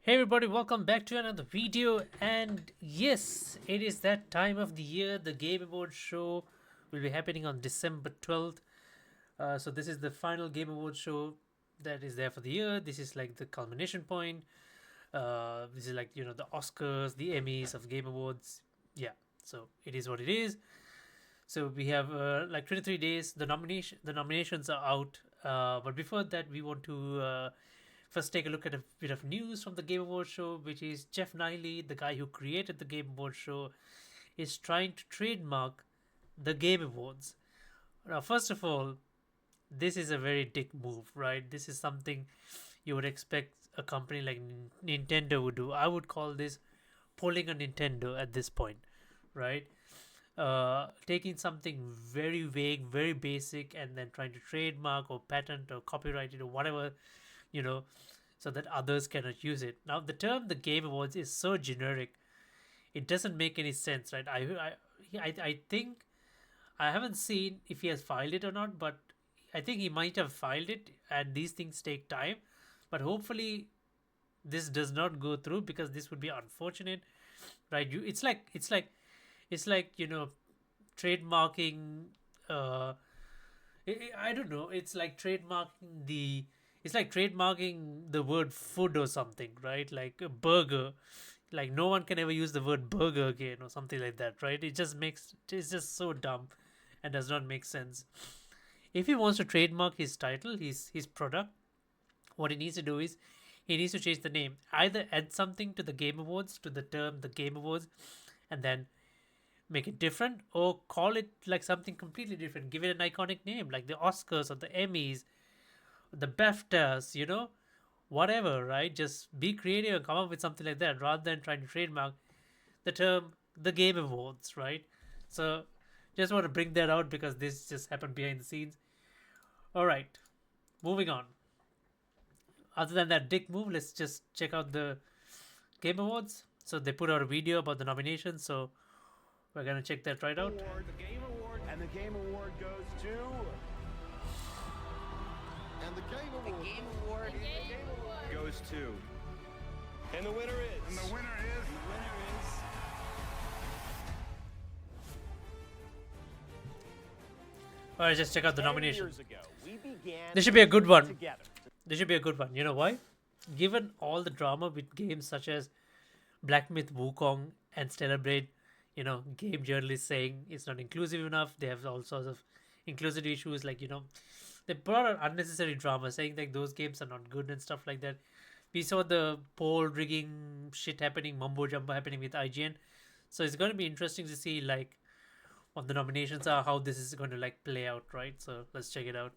Hey everybody, welcome back to another video. And yes, it is that time of the year. The Game Awards show will be happening on December 12th. So this is the final Game Awards show that is there for the year. This is like the culmination point. This is like, the Oscars, the Emmys of Game Awards. Yeah, so it is what it is. So we have like 23 days. The nominations are out. But before that, we want to first take a look at a bit of news from the Game Awards show, which is Jeff Niley, the guy who created the Game Awards show, is trying to trademark the Game Awards. Now, first of all, this is a very dick move, right? This is something you would expect a company like Nintendo would do. I would call this pulling a Nintendo at this point, right? Taking something very vague, very basic, and then trying to trademark or patent or copyright it or whatever, you know, so that others cannot use it. Now, the term the Game Awards is so generic, it doesn't make any sense, right? I think I haven't seen if he has filed it or not, but I think he might have filed it, and these things take time. But hopefully, this does not go through because this would be unfortunate, right? It's like trademarking. Uh, I don't know. It's like trademarking the word food or something, right? Like a burger. Like no one can ever use the word burger again or something like that, right? It's just so dumb and does not make sense. If he wants to trademark his title, his product, what he needs to do is he needs to change the name. Either add something to the Game Awards, to the term the Game Awards, and then make it different, or call it like something completely different. Give it an iconic name like the Oscars or the Emmys, the BAFTAs, whatever, right? Just be creative and come up with something like that rather than trying to trademark the term the Game Awards, right? So just want to bring that out because this just happened behind the scenes. All right, moving on. Other than that dick move, let's just check out the Game Awards. So they put out a video about the nominations, so we're gonna check that right out. The Game Award, and the Game Award goes to. And the Game Award. Goes to. And the winner is. And the winner is. All right, just check out the nomination. Years ago, we began This should be a good one. together. This should be a good one. You know why? Given all the drama with games such as Black Myth Wukong and Stellar Blade, game journalists saying it's not inclusive enough. They have all sorts of inclusivity issues, like, they brought out unnecessary drama, saying like those games are not good and stuff like that. We saw the poll rigging shit happening, mumbo jumbo happening with IGN. So it's going to be interesting to see like what the nominations are, how this is going to like play out, right? So let's check it out.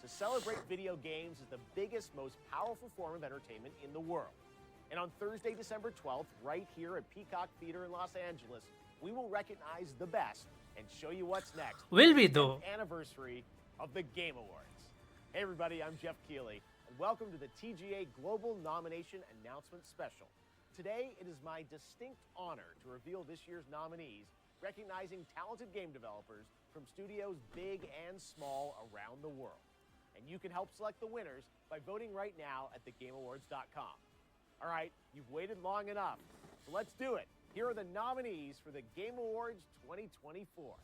To celebrate video games is the biggest, most powerful form of entertainment in the world. And on Thursday, December 12th, right here at Peacock Theater in Los Angeles, we will recognize the best and show you what's next. Will we though? Anniversary of the Game Awards. Hey everybody, I'm Jeff Keighley, and welcome to the TGA Global Nomination Announcement Special. Today, it is my distinct honor to reveal this year's nominees, recognizing talented game developers from studios big and small around the world. And you can help select the winners by voting right now at thegameawards.com. All right, you've waited long enough, so let's do it. Here are the nominees for the Game Awards 2024.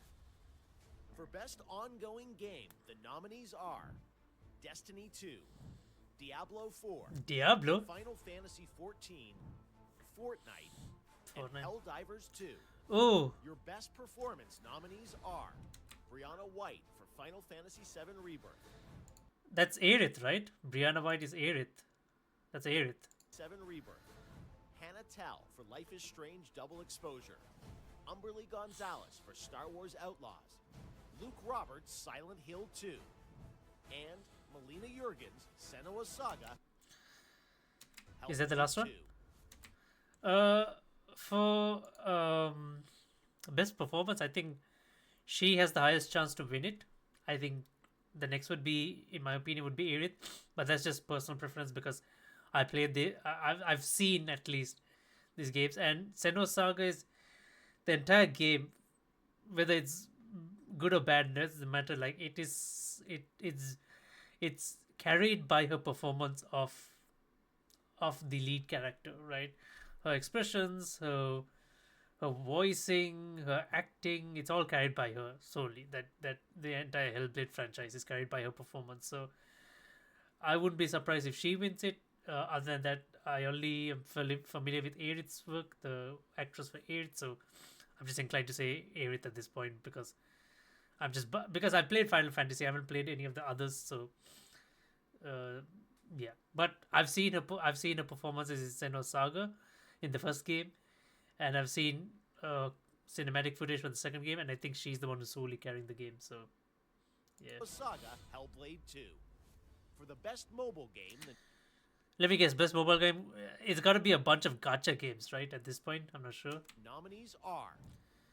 For Best Ongoing Game, the nominees are Destiny 2, Diablo 4, Diablo? Final Fantasy 14, Fortnite, and Fortnite. Helldivers 2. Oh, Your Best Performance nominees are Brianna White for Final Fantasy VII Rebirth, that's Aerith, right? Brianna White is Aerith. That's Aerith. 7 Rebirth, Hannah Tell for Life is Strange Double Exposure, Umberly Gonzalez for Star Wars Outlaws, Luke Roberts Silent Hill 2, and Melina Jurgens Senua Saga. Is that the last one? 2. For best performance, I think she has the highest chance to win it. I think the next would be, in my opinion, would be Aerith, but that's just personal preference because I played I've seen at least these games, and Senua Saga is the entire game, whether it's good or bad, doesn't matter. Like it's carried by her performance of of the lead character, right? Her expressions, her voicing, her acting, it's all carried by her solely. That the entire Hellblade franchise is carried by her performance. So I wouldn't be surprised if she wins it. Other than that, I only am familiar with Aerith's work, the actress for Aerith, so I'm just inclined to say Aerith at this point because because I played Final Fantasy, I haven't played any of the others, so uh, yeah. But I've seen her performances in Senua's Saga in the first game, and I've seen cinematic footage for the second game, and I think she's the one who's solely carrying the game. So yeah. Saga Hellblade 2. For the best mobile game, the Let me guess, best mobile game. It's got to be a bunch of gacha games, right? At this point, I'm not sure. nominees are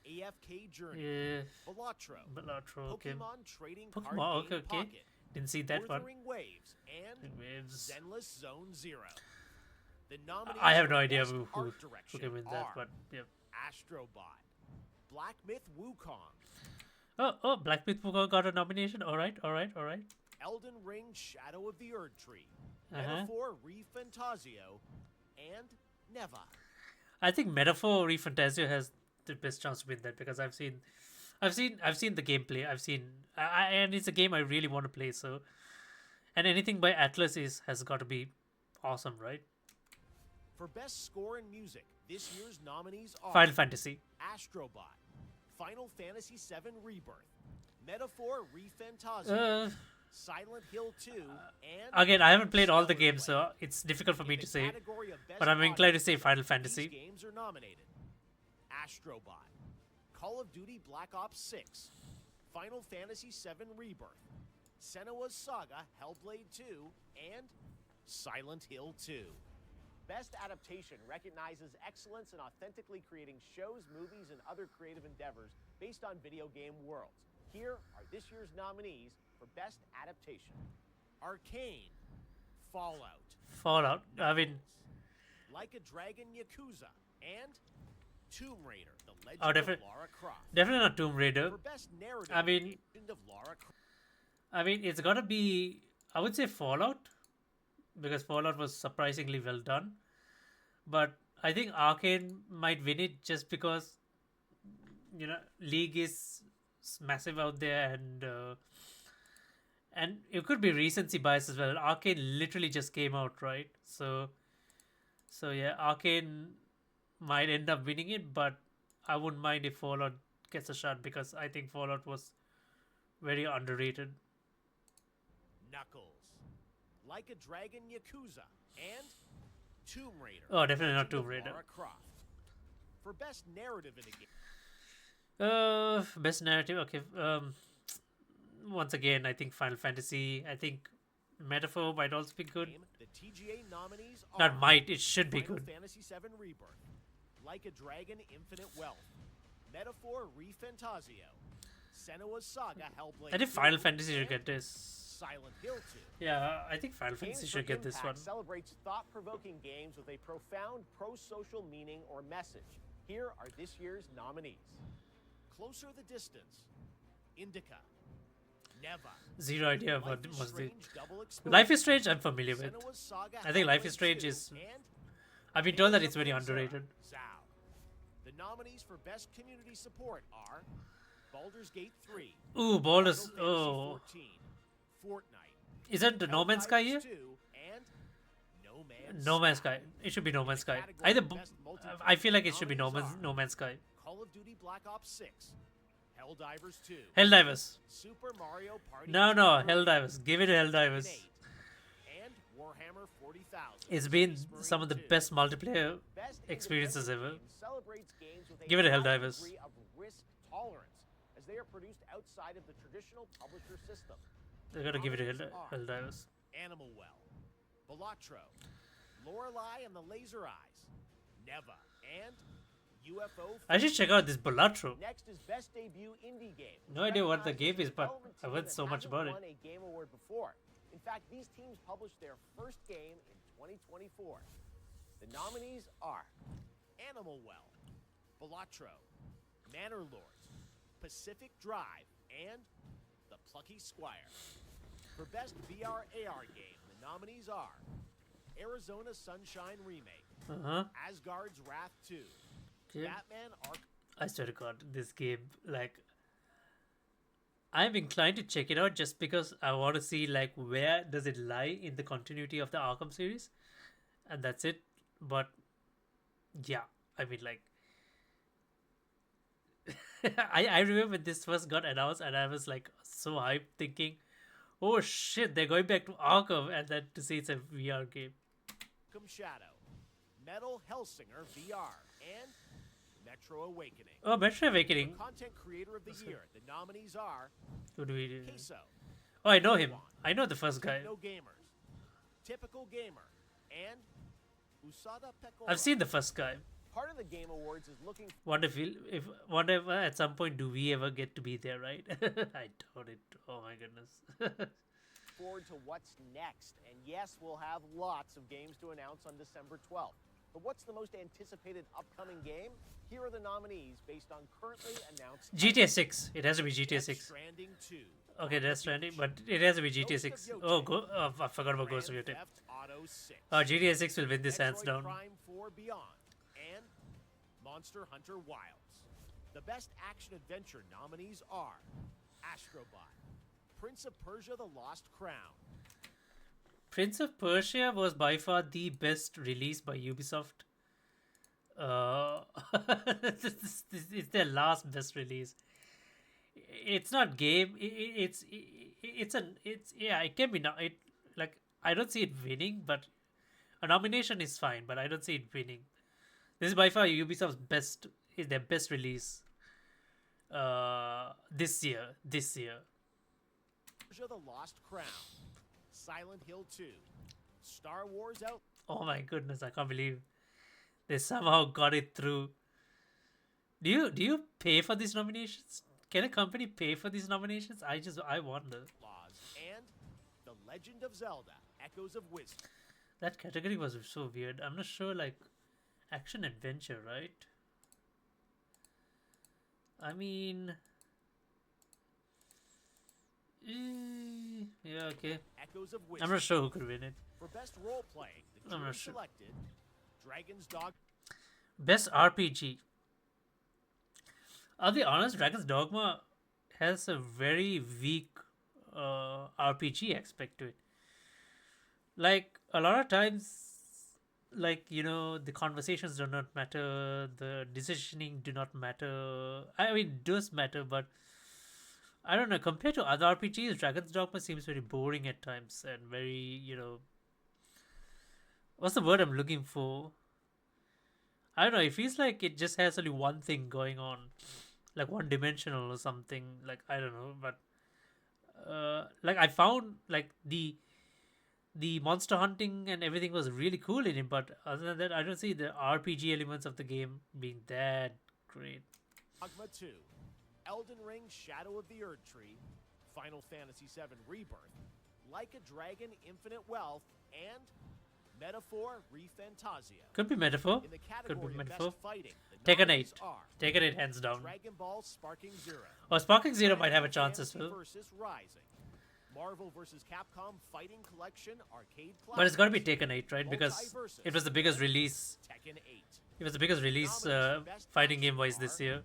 AFK Journey, Yeah, Balatro, Balatro, okay. Pokemon Trading Pokemon, Card okay, Game okay. Pocket, Didn't see that one. Wuthering Waves, and Waves. Zenless Zone Zero. The nominees I have for no idea best who art direction can win that, are but yeah. Astrobot, Black Myth Wukong, Oh, Black Myth Wukong got a nomination. All right. Elden Ring Shadow of the Erd Tree, Uh-huh. Metaphor ReFantazio, and Neva. I think Metaphor ReFantazio has the best chance to win that because I've seen the gameplay. And it's a game I really want to play. So, and anything by Atlas has got to be awesome, right? For best score in music, this year's nominees are Final Fantasy. Astrobot, Final Fantasy VII Rebirth, Metaphor ReFantazio, Uh, Silent Hill 2, and Again, I haven't played all the Stellar games, Blade. so it's difficult for me In to the say. category of best But I'm inclined to audio, say Final these Fantasy. games are nominated: Astrobot, Call of Duty Black Ops 6, Final Fantasy VII Rebirth, Senua's Saga Hellblade 2, and Silent Hill 2. Best Adaptation recognizes excellence in authentically creating shows, movies, and other creative endeavors based on video game worlds. Here are this year's nominees for Best Adaptation: Arcane, Fallout, Fallout. I mean, Like a Dragon Yakuza, and Tomb Raider: The Legend Oh, of definitely- Lara Croft. definitely not Tomb Raider. For Best Narrative, I mean- Legend of Lara Croft. It's gotta be. I would say Fallout because Fallout was surprisingly well done. But I think Arcane might win it just because League is massive out there, and it could be recency bias as well. Arcane literally just came out, right? So yeah, Arcane might end up winning it, but I wouldn't mind if Fallout gets a shot because I think Fallout was very underrated. Knuckles, Like a Dragon Yakuza, and Tomb Raider. Oh, definitely not Legend Tomb of Raider. Lara Croft. For Best Narrative in a Game, Best narrative. Okay. Once again, I think Final Fantasy. I think Metaphor might also be good. the TGA nominees are Not might. It should be Final good. Fantasy VII Rebirth, Like a Dragon Infinite Wealth, Metaphor ReFantazio, Senua's Saga Hellblade I think 2, Final Fantasy should and get this. Silent Hill 2. Yeah, I think Final Games Fantasy for should get this Impact one. celebrates thought-provoking games with a profound pro-social meaning or message. Here are this year's nominees: Closer the Distance, Indica, Neva, Zero idea Life what is was the Strange Double Exposure, Life is Strange. I'm familiar with. Senua's Saga I think Life Hellblade is Strange 2, is. and I've been told that Tales it's of very Rizura, underrated. Zao. The nominees for Best Community Support are Baldur's Gate 3, Ooh, Baldur's. Final Oh, Fantasy 14, Fortnite, isn't the No Man's Sky here? Helldivers 2, and No Man's Sky. It should be No Man's Sky. category Either. of best multiplayer, I feel like it should be nominees are No Man's Sky. Call of Duty Black Ops 6, Helldivers 2, Helldivers. Super Mario Party No, 2, Helldivers. Give it to Helldivers. 8, and Warhammer 40,000. It's been Space Marine some of the 2. best multiplayer Best experiences independent ever. game celebrates games with a Give it a high Helldivers. degree of risk tolerance, as they are produced outside of the traditional publisher system. They're gonna give it to Nominees are Helldivers. Animal Well, Balatro, Lorelei and the Laser Eyes, Neva, and UFO. I should check out this Balatro. Next is Best Debut Indie Game. which No idea what the recognizes game is, a but development I've team heard that so much hasn't about it. won a Game Award before. In fact, these teams published their first game in 2024. The nominees are Animal Well, Balatro, Manor Lords, Pacific Drive, and The Plucky Squire. For Best VR AR Game, the nominees are Arizona Sunshine Remake, Uh-huh. Asgard's Wrath 2, Okay. Batman Ark. I swear to God, this game, like, I'm inclined to check it out just because I want to see like where does it lie in the continuity of the Arkham series, and that's it. But yeah, I mean like I remember when this first got announced and I was like so hyped thinking, oh shit, they're going back to Arkham, and then to see it's a VR game. Arkham Shadow, Metal Hellsinger VR, and Metro Awakening. Oh, Metro Awakening. For Content Creator of the Year, the nominees are Who do we do? Queso, Oh, I know him. I know the first guy. No Gamers, Typical Gamer, and Usada Pecora. I've seen the first guy. Part of the Game Awards is looking Wonder if whatever at some point do we ever get to be there, right? I doubt it. Oh my goodness. forward to what's next. And yes, we'll have lots of games to announce on December 12th. But what's the most anticipated upcoming game? Here are the nominees based on currently announced GTA 6. It has to be GTA Death 6. Stranding 2. Okay, Death Stranding, but it has to be GTA 6. Oh, I forgot about Ghost of Grand Yote. Theft Auto 6. GTA 6 will win this hands Metroid down. Prime 4 Beyond, and Monster Hunter Wilds. The best action adventure nominees are Astrobot, Prince of Persia: The Lost Crown, Prince of Persia was by far the best release by Ubisoft. It's their last best release. It's not game. It's yeah. It can be not. It like I don't see it winning, but a nomination is fine. But I don't see it winning. This is by far Ubisoft's best. Is their best release. This year. Persia: The Lost Crown, Silent Hill 2, Star Wars Out. Oh my goodness! I can't believe they somehow got it through. Do you pay for these nominations? Can a company pay for these nominations? I wonder. Laws, and The Legend of Zelda: Echoes of Wisdom. That category was so weird. I'm not sure, like, action adventure, right? I mean, yeah, okay. Echoes of I'm Wisdom. not sure who could win it. For best role playing, the I'm jury not sure. selected Dragon's Dogma. Best RPG. I'll be honest, Dragon's Dogma has a very weak RPG aspect to it. Like, a lot of times, like, the conversations do not matter, the decisioning do not matter. I mean, it does matter, but I don't know, compared to other RPGs, Dragon's Dogma seems very boring at times and very, what's the word I'm looking for? I don't know, it feels like it just has only one thing going on, like one dimensional or something. Like, I don't know, but like I found like the monster hunting and everything was really cool in it, but other than that, I don't see the RPG elements of the game being that great. Dogma 2, Elden Ring: Shadow of the Erd Tree, Final Fantasy VII Rebirth, Like a Dragon: Infinite Wealth, and Metaphor: ReFantasia. Could be Metaphor. In the Could category be of Metaphor. best fighting, the Take an nominees 8. are Take an 8 hands down. Dragon Ball: Sparking Zero, Or Sparking Zero might have a Final chance as Fantasy well. versus Rising, Marvel vs. Capcom Fighting Collection Arcade Classics, But it's got to be Taken 8, right? Because Multiversus, it was the biggest release. Tekken 8, It was the biggest release fighting game wise this year.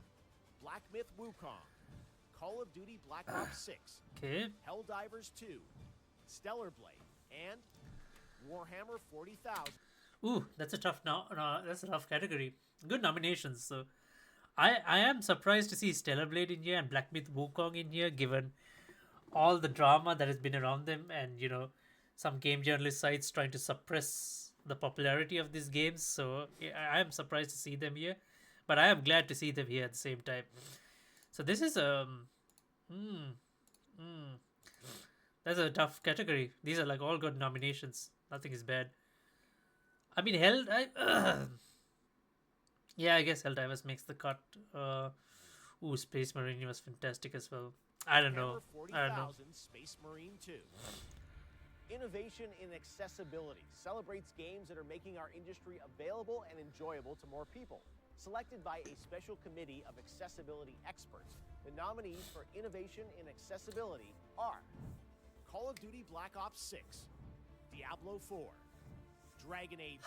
Black Myth Wukong, Call of Duty Black Ops 6, Okay. Helldivers 2, Stellar Blade, and Warhammer 40,000. Ooh, that's a tough that's a tough category. Good nominations. So I am surprised to see Stellar Blade in here and Black Myth Wukong in here, given all the drama that has been around them, and some game journalist sites trying to suppress the popularity of these games. So yeah, I am surprised to see them here, but I am glad to see them here at the same time. So this is that's a tough category. These are like all good nominations. Nothing is bad. I mean, yeah, I guess Helldivers makes the cut. Space Marine was fantastic as well. I don't know. Hammer 40,000 Space Marine 2. Innovation in accessibility celebrates games that are making our industry available and enjoyable to more people. Selected by a special committee of accessibility experts, the nominees for innovation in accessibility are Call of Duty Black Ops 6, Diablo 4, Dragon Age.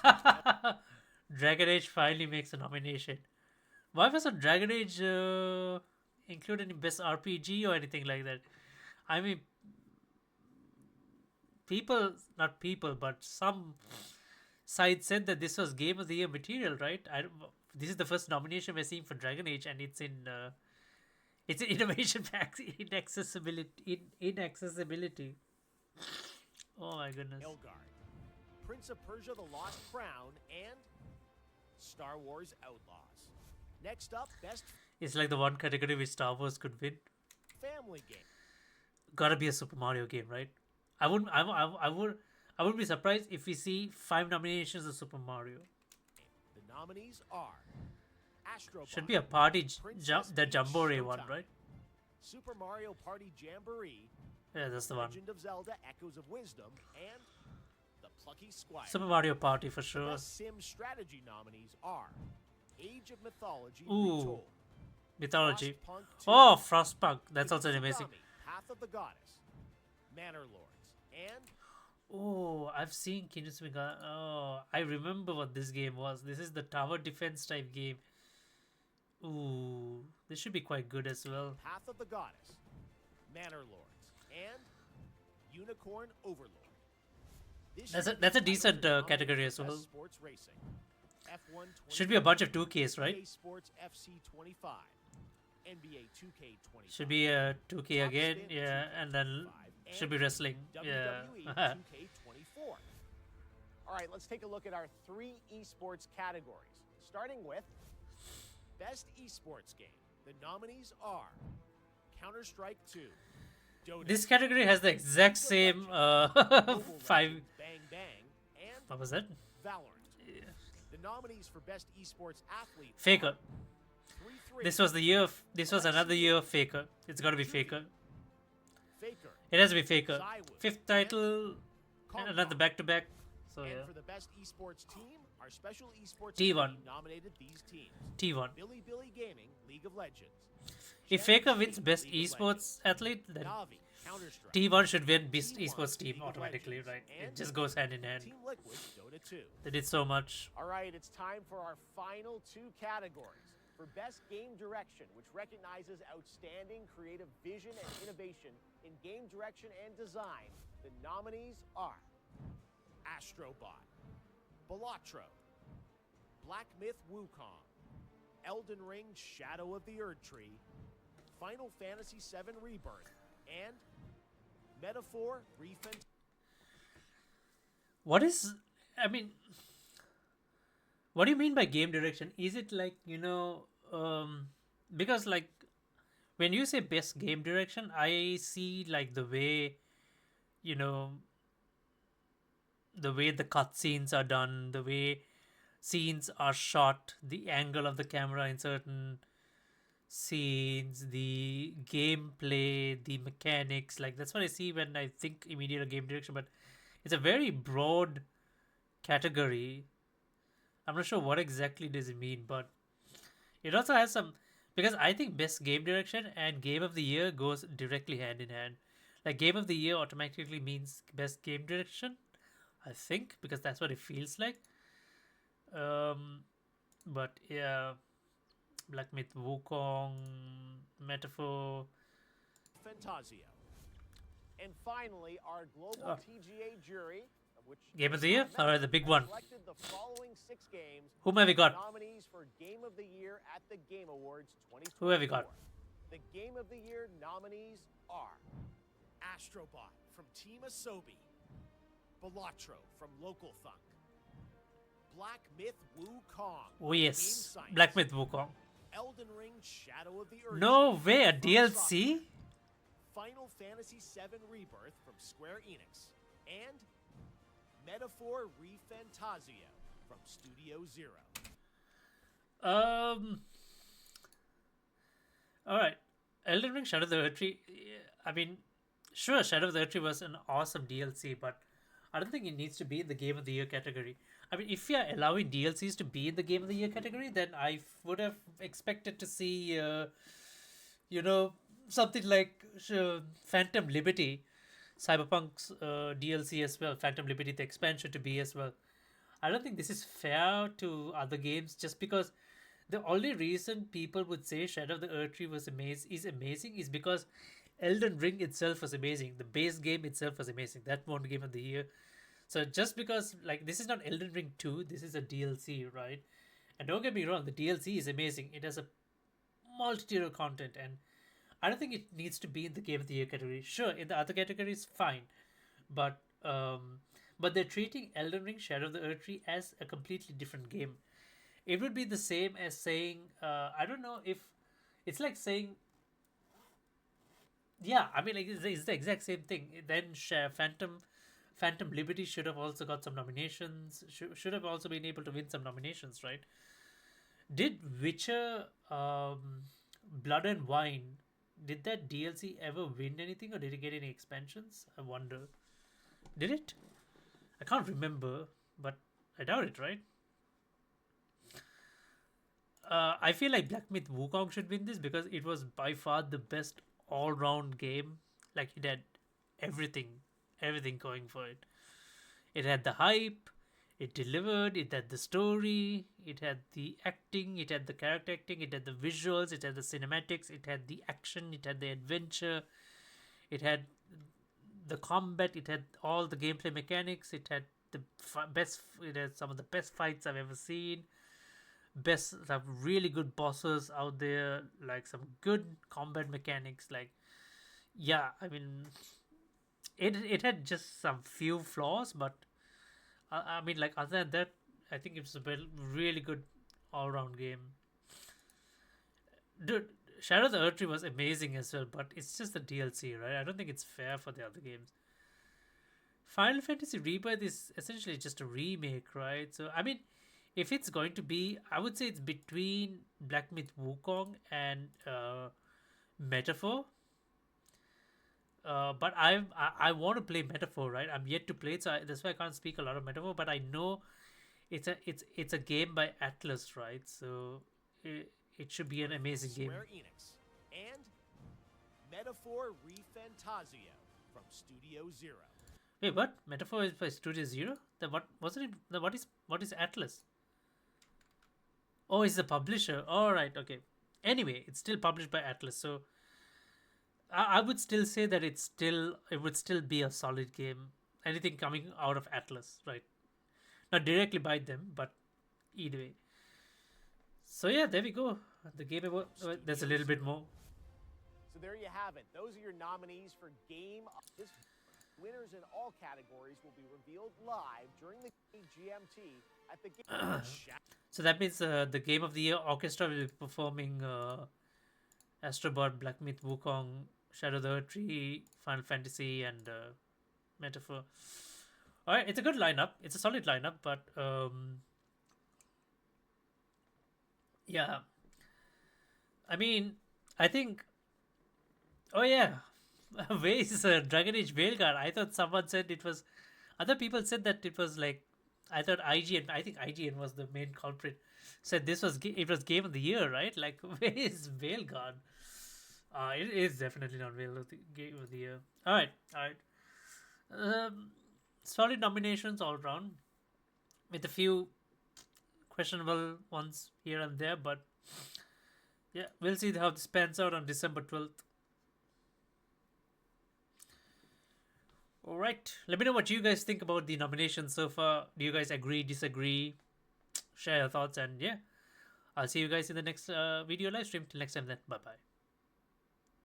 Dragon Age finally makes a nomination. Why wasn't Dragon Age included in Best RPG or anything like that? I mean, not people, but some side said that this was Game of the Year material, right? This is the first nomination we're seeing for Dragon Age, and it's in innovation packs inaccessibility. Oh my goodness. Elgard, Prince of Persia: The Lost Crown, and Star Wars Outlaws. Next up, best It's like the one category which Star Wars could win. family game. Gotta be a Super Mario game, right? I wouldn't be surprised if we see 5 nominations of Super Mario. The nominees are Astro Should be a party the Jamboree one, right? Super Mario Party Jamboree, Yeah, that's the one. Legend of Zelda: Echoes of Wisdom, and The Plucky Squire. Super Mario Party for sure. Best Sim strategy nominees are Age of Mythology Ooh. Retold, Mythology. Frostpunk 2, Oh, Frostpunk. That's also amazing. Kinosugami, Path of the Goddess, Manor Lords, and Oh, I've seen Kinosugami. Oh, I remember what this game was. This is the tower defense type game. Ooh, this should be quite good as well. Path of the Goddess, Manor Lords, and Unicorn Overlord. This That's year, a the decent titles are category nominated as well. Best Sports Racing, F1 Should be a bunch of 2Ks, right? EA Sports FC 25, NBA 2K 25. Should be a 2K Top again, Spin yeah, 2K and then 25, should be and wrestling, yeah. WWE 2K24. All right, let's take a look at our 3 esports categories. Starting with Best Esports Game. The nominees are Counter-Strike 2, Dota, This category has the exact same Mobile 5. Legends, Bang Bang, and What was that? Valorant. The nominees for Best Esports Athlete Faker. are 3-3, This was the year. This was another year of Faker. It's got to be Faker. Faker, It has to be Faker. Zywoo, 5th title, Kong another Kong. back-to-back. So And yeah, for the Best Esports Team, our special esports T1. team nominated these teams. T1. Billy Gaming, League of Legends. If Gen Faker G, wins Best League of Esports Athlete, then Navi, Counter-Strike. T1 should win Best T1, Esports Team League of automatically, Legends, right? It and just goes hand in hand. Team Liquid, Dota 2. They did so much. All right, it's time for our final 2 categories. For Best Game Direction, which recognizes outstanding creative vision and innovation in game direction and design, the nominees are Astrobot, Balatro, Black Myth Wukong, Elden Ring Shadow of the Erdtree, Final Fantasy VII Rebirth, and Metaphor Refent. What is? I mean, what do you mean by game direction? Is it like because like when you say best game direction, I see like the way you know the way the cutscenes are done, the way scenes are shot, the angle of the camera in certain scenes, the gameplay, the mechanics. Like that's what I see when I think immediate game direction. But it's a very broad category. I'm not sure what exactly does it mean, but it also has some because I think best game direction and game of the year goes directly hand in hand. Like game of the year automatically means best game direction, I think, because that's what it feels like. But yeah, Black Myth Wukong, Metaphor. Fantasio. And finally, our global TGA jury, of which Game of the year? Alright, the big one. selected the following 6 games Whom have we got? nominees for Game of the Year at the Game Awards 2024. Who have we got? The Game of the Year nominees are Astrobot from Team Asobi, Balatro from Local Thunk, Black Myth Wukong, Oh Game yes, Science, Black Myth Wukong. Elden Ring Shadow of the Earth. No way, a DLC? Final Fantasy VII Rebirth from Square Enix, and Metaphor Refantasio from Studio Zero. Alright. Elden Ring Shadow of the Erdtree. I mean, sure, Shadow of the Erdtree was an awesome DLC, but I don't think it needs to be in the Game of the Year category. I mean, if you're allowing DLCs to be in the Game of the Year category, then I would have expected to see, something like Phantom Liberty, Cyberpunk's DLC as well, Phantom Liberty, the expansion to be as well. I don't think this is fair to other games just because the only reason people would say Shadow of the Earth Tree is amazing is because Elden Ring itself was amazing. The base game itself was amazing. That won Game of the Year. So just because like this is not Elden Ring 2, this is a DLC, right? And don't get me wrong, the DLC is amazing. It has a multitude of content, and I don't think it needs to be in the Game of the Year category. Sure, in the other categories, fine, but but they're treating Elden Ring Shadow of the Earth Tree as a completely different game. It would be the same as saying I don't know if it's like saying yeah. I mean, like it's the exact same thing. Then Phantom Liberty should have also got some nominations. Should have also been able to win some nominations, right? Did Witcher Blood and Wine, did that DLC ever win anything or did it get any expansions? I wonder. Did it? I can't remember, but I doubt it, right? I feel like Black Myth Wukong should win this because it was by far the best all round game. Like it had everything, everything going for it. It had the hype, it delivered, it had the story, it had the acting, it had the character acting, it had the visuals, it had the cinematics, it had the action, it had the adventure, it had the combat, it had all the gameplay mechanics, it had it had some of the best fights I've ever seen. Best, some really good bosses out there, like some good combat mechanics. Like, yeah, I mean, it had just some few flaws, but I mean, like other than that, I think it's a really good all round game. Dude, Shadow of the Earth Tree was amazing as well, but it's just the DLC, right? I don't think it's fair for the other games. Final Fantasy Rebirth is essentially just a remake, right? So, I mean, if it's going to be, I would say it's between Black Myth Wukong and Metaphor. But I want to play Metaphor, right? I'm yet to play it, so that's why I can't speak a lot of Metaphor. But I know it's a game by Atlas, right? So it should be an amazing game. Square Enix and Metaphor ReFantazio from Studio Zero. Wait, what? Metaphor is by Studio Zero? The what wasn't it? The what is Atlas? Oh, it's the publisher. All right, okay. Anyway, it's still published by Atlas, so I would still say that it would still be a solid game. Anything coming out of Atlas, right? Not directly by them, but either way. So yeah, there we go. The game about there's a little bit more. So there you have it. Those are your nominees for Game of this. Winners in all categories will be revealed live during the GMT at the Game. So that means the Game of the Year orchestra will be performing Astrobot, Black Myth, Wukong, Shadow of the Earth Tree, Final Fantasy, and Metaphor. All right, it's a good lineup. It's a solid lineup, but yeah. I mean, I think. Oh yeah, where is Dragon Age Veilguard? I thought someone said it was. Other people said that it was like. I thought IGN. I think IGN was the main culprit. Said this was it was Game of the Year, right? Like where is Veilguard? It is definitely not Game of the Year. All right, all right. Solid nominations all round, with a few questionable ones here and there, but yeah, we'll see how this pans out on December 12th. All right, let me know what you guys think about the nominations so far. Do you guys agree, disagree? Share your thoughts, and yeah, I'll see you guys in the next video live stream. Till next time, then, bye bye.